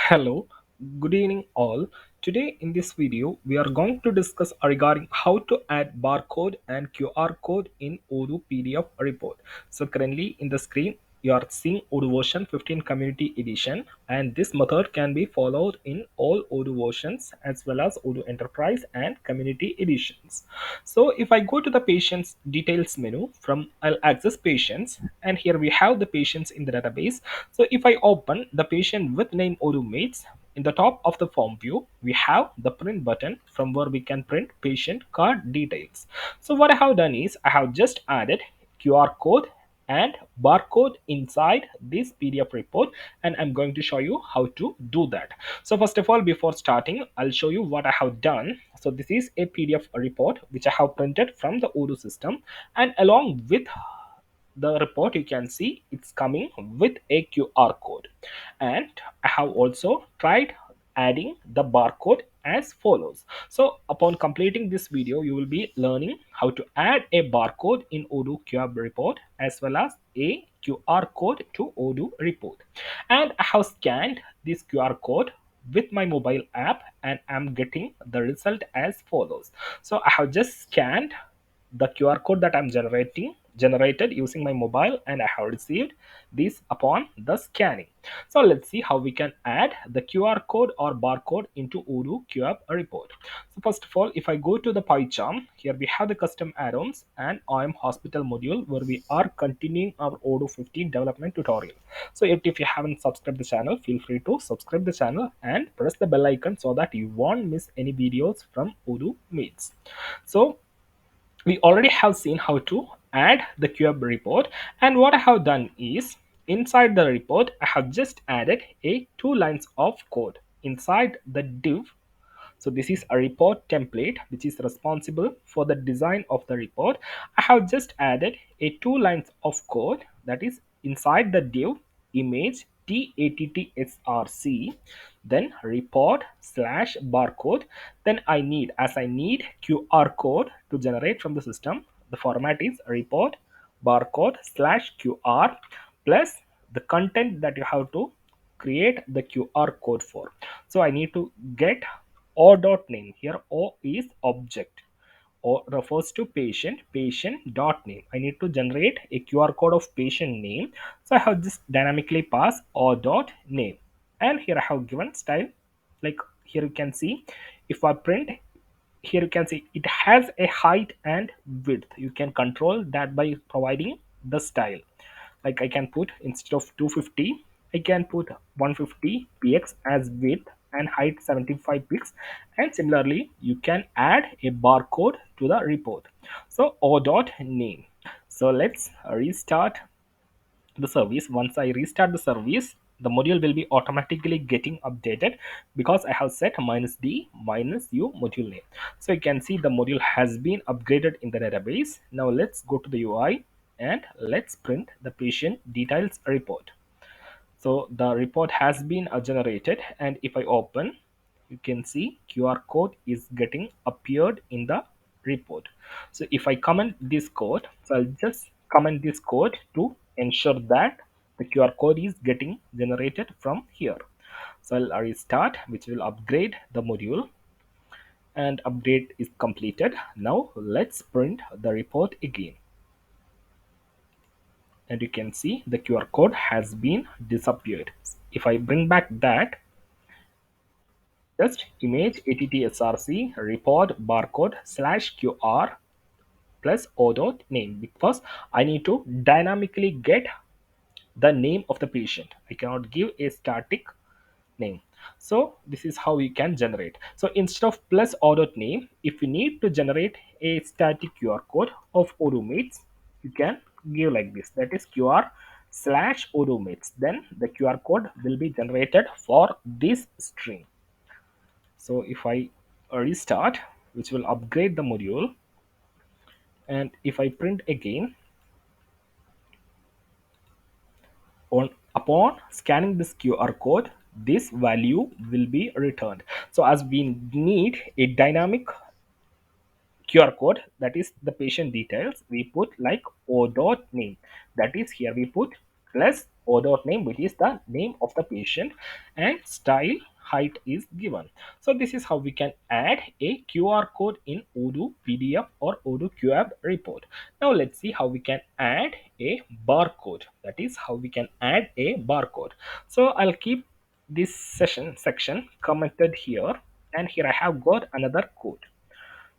Hello, good evening all. Today in this video we are going to discuss regarding how to add barcode and QR code in Odoo PDF report. So currently in the screen you are seeing Odoo version 15 community edition, and this method can be followed in all Odoo versions as well as Odoo enterprise and community editions. So if I go to the patient's details menu, from I'll access patients, and here we have the patients in the database. So if I open the patient with name 𝐿𝐷𝐼𝐻, in the top of the form view we have the print button from where we can print patient card details. So what I have done is I have just added QR code and barcode inside this PDF report, and I'm going to show you how to do that. So first of all, before starting, I'll show you what I have done. So this is a PDF report which I have printed from the Odoo system, and along with the report you can see it's coming with a QR code, and I have also tried adding the barcode as follows. So upon completing this video you will be learning how to add a barcode in Odoo QR report as well as a QR code to Odoo report, and I have scanned this QR code with my mobile app and I'm getting the result as follows. So I have just scanned the QR code that I'm generated using my mobile, and I have received this upon the scanning. So let's see how we can add the QR code or barcode into Odoo QR report. So first of all, if I go to the PyCharm, here we have the custom add-ons and IM hospital module where we are continuing our Odoo 15 development tutorial. So if you haven't subscribed the channel, feel free to subscribe the channel and press the bell icon so that you won't miss any videos from Odoo Mates. So we already have seen how to add the cube report, and what I have done is inside the report I have just added a two lines of code inside the div. So this is a report template which is responsible for the design of the report. I have just added a two lines of code that is inside the div image TATTSRC, then report slash barcode. Then I need QR code to generate from the system. The format is report barcode slash QR plus the content that you have to create the QR code for. So I need to get O dot name. Here O is object. O refers to patient dot name. I need to generate a QR code of patient name. So I have just dynamically pass O dot name, and here I have given style. Like here you can see, if I print, here you can see it has a height and width. You can control that by providing the style. Like I can put, instead of 250 I can put 150 px as width and height 75 px, and similarly you can add a barcode to the report. So O dot name. So let's restart the service. Once I restart the service, the module will be automatically getting updated because I have set -d -u module name. So you can see the module has been upgraded in the database. Now let's go to the UI and let's print the patient details report. So the report has been generated, and if I open, you can see QR code is getting appeared in the report. So if I comment this code, so I'll just comment this code to ensure that the QR code is getting generated from here. So I'll restart, which will upgrade the module, and update is completed. Now let's print the report again, and you can see the QR code has been disappeared. If I bring back that, just image ATTSRC report barcode slash QR plus O dot name, because I need to dynamically get the name of the patient. I cannot give a static name. So this is how you can generate. So instead of plus O dot name, if you need to generate a static QR code of odoomates, you can give like this, that is QR slash odoomates. Then the QR code will be generated for this string. So if I restart, which will upgrade the module, and if I print again, on upon scanning this QR code, this value will be returned. So as we need a dynamic QR code, that is the patient details, we put like O dot name, that is here we put plus o dot name, which is the name of the patient, and style height is given. So this is how we can add a QR code in Odoo PDF or Odoo QAB report. Now let's see how we can add a barcode. That is how we can add a barcode. So I'll keep this section commented here, and here I have got another code.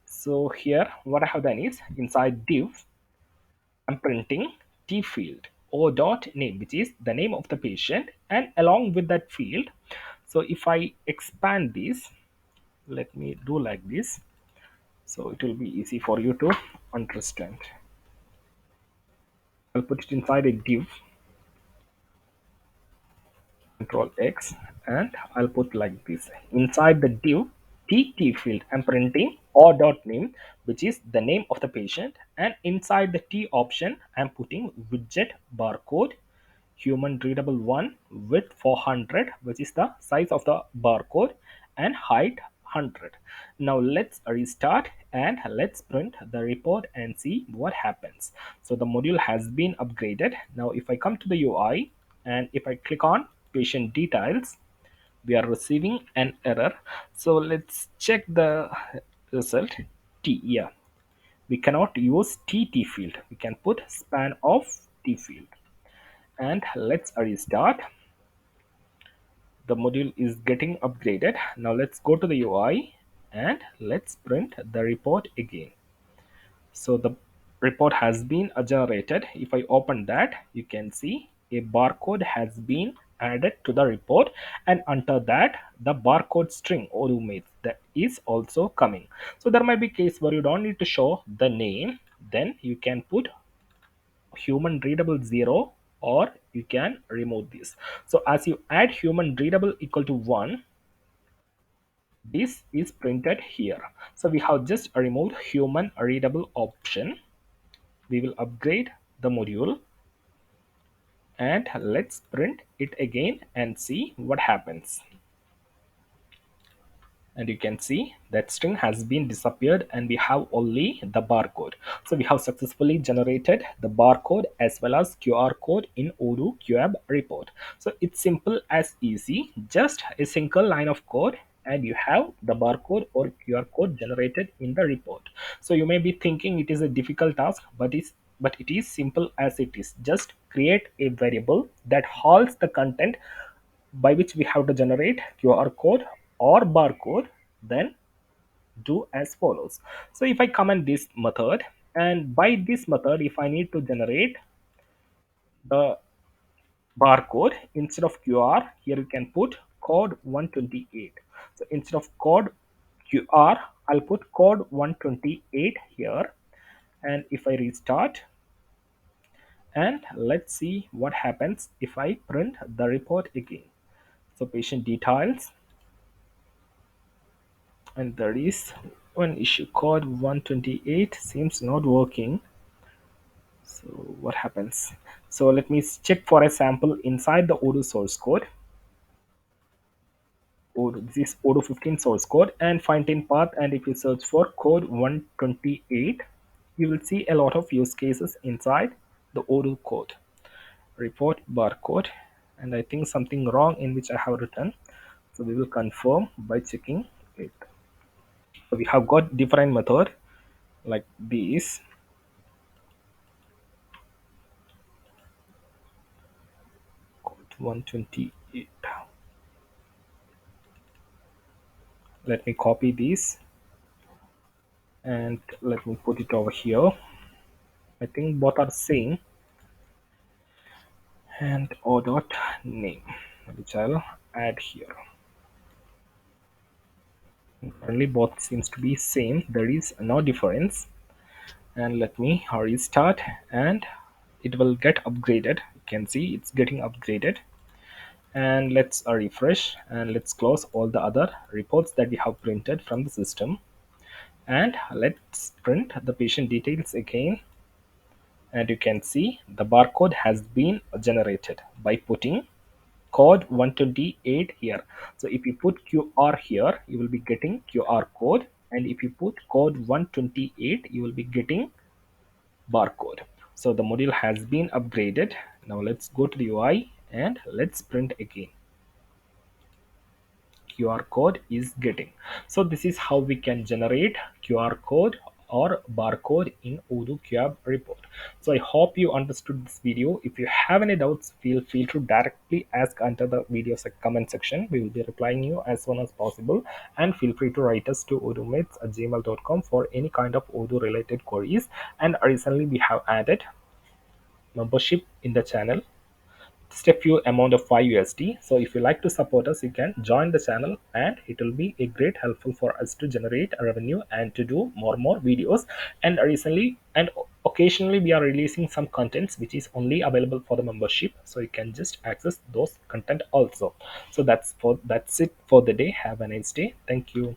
So here what I have done is, inside div I'm printing T field O dot name, which is the name of the patient, and along with that field, so if I expand this, let me do like this, so it will be easy for you to understand. I'll put it inside a div, Control X, and I'll put like this. Inside the div T field, I'm printing O dot name, which is the name of the patient, and inside the T option, I'm putting widget barcode human readable one, width 400, which is the size of the barcode, and height 100. Now let's restart and let's print the report and see what happens. So the module has been upgraded. Now if I come to the UI and if I click on patient details, we are receiving an error. So let's check the result. T, yeah, we cannot use TT field. We can put span of T field. And let's restart. The module is getting upgraded. Now let's go to the UI and let's print the report again. So the report has been generated. If I open that, you can see a barcode has been added to the report, and under that the barcode string odoomates that is also coming. So there might be case where you don't need to show the name, then you can put human readable 0, or you can remove this. So as you add human readable equal to 1, this is printed here. So we have just removed human readable option. We will upgrade the module and let's print it again and see what happens. And you can see that string has been disappeared and we have only the barcode. So we have successfully generated the barcode as well as QR code in Odoo QAB report. So it's simple as easy, just a single line of code and you have the barcode or QR code generated in the report. So you may be thinking it is a difficult task, but it is simple as it is. Just create a variable that holds the content by which we have to generate QR code or barcode, then do as follows. So if I comment this method, and by this method, if I need to generate the barcode instead of QR, here you can put code 128. So instead of code QR, I'll put code 128 here. And if I restart, and let's see what happens if I print the report again. So patient details, and there is one issue, code 128 seems not working. So what happens? So let me check for a sample inside the Odoo source code. Odoo, this is Odoo 15 source code, and find in path, and if you search for code 128, you will see a lot of use cases inside the Odoo code. Report barcode, and I think something wrong in which I have written. So we will confirm by checking it. So we have got different method like this. Code 128. Let me copy this and let me put it over here. I think both are same. And o dot name, which I'll add here. Currently both seems to be same, there is no difference. And let me restart and it will get upgraded. You can see it's getting upgraded. And let's refresh and let's close all the other reports that we have printed from the system. And let's print the patient details again. And you can see the barcode has been generated by putting code 128 here. So if you put QR here, you will be getting QR code, and if you put code 128, you will be getting barcode. So the module has been upgraded. Now let's go to the UI and let's print again. QR code is getting. So this is how we can generate QR code or barcode in Odoo QAB report. So I hope you understood this video. If you have any doubts, feel free to directly ask under the video comment section. We will be replying you as soon as possible, and feel free to write us to odoomates@gmail.com for any kind of Odoo related queries. And recently we have added membership in the channel, just a few amount of 5 USD. So if you like to support us, you can join the channel, and it will be a great helpful for us to generate a revenue and to do more videos. And recently and occasionally we are releasing some contents which is only available for the membership, so you can just access those content also. So that's it for the day. Have a nice day. Thank you.